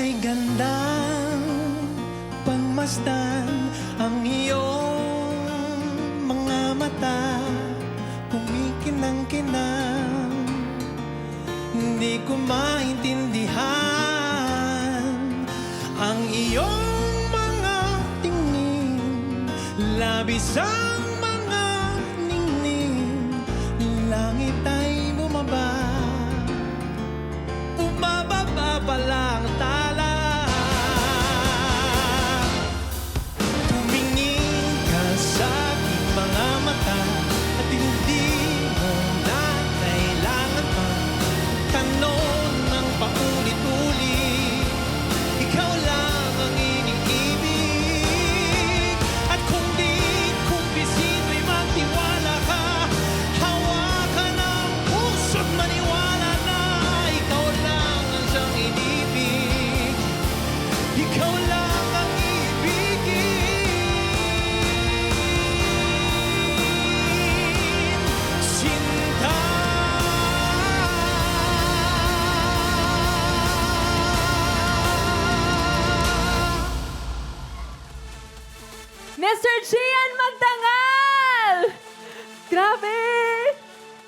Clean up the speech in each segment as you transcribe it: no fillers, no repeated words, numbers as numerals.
May gandang pagmasdan ang iyong mga mata, kumikinang-kinang. Hindi ko maintindihan ang iyong mga tingin, labis ang mga ningning. Langit ay bumaba, bumababa pa lang tala. Tumingin ka sa aking mga mata at hindi mo na kailangan pa tanong ng paulit-ulit. Ikaw lang ang iniibig. At kung di kumbisito'y magtiwala ka, hawakan ang puso't maniwala na ikaw lang ang siyang inibig. Ikaw lang ang ibigin. Sinta. Mr. Gian Magdangal! Grabe!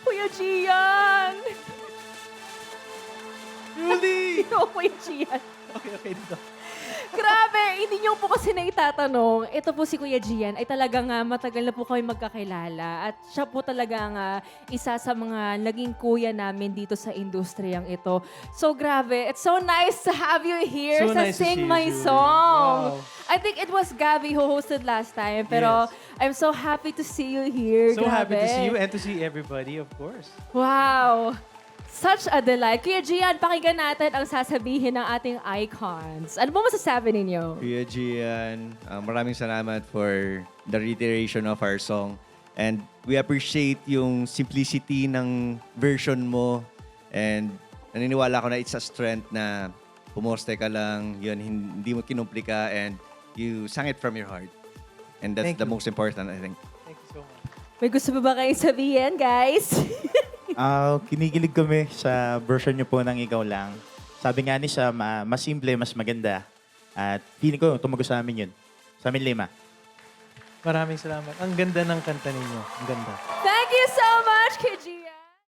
Kuya Gian! Rudy! Oh, Kuya Gian. Okay, dito. Grabe! Hindi niyo po kasi naitatanong. Ito po si Kuya Gian ay talagang matagal na po kami magkakilala. At siya po talagang isa sa mga naging kuya namin dito sa industriyang ito. So grabe, it's so nice to have you here So sa nice to see Sing you, My Julie. Song. Wow. I think it was Gabby who hosted last time. Pero I'm so happy to see you here. So happy to Grabe. see you and to see everybody, of course. Wow! Such a delight. Kuya Gian, pakinggan natin ang sasabihin ng ating icons. Ano ba masasabi ninyo? Kuya Gian, maraming salamat for the reiteration of our song. And we appreciate yung simplicity ng version mo. And naniniwala ko na it's a strength na pumoste ka lang, yun, hindi mo kinumplika, and you sang it from your heart. And that's Thank the you. most important, I think. Thank you so much. May gusto pa ba kayong sabihin, guys? Kinikilig kami sa version niyo po ng Ikaw Lang. Sabi nga ni siya, mas simple, mas maganda. At feeling ko, tumago sa amin yun. Sa amin 5. Maraming salamat. Ang ganda ng kanta ninyo. Ang ganda. Thank you so much, Kuya Gian.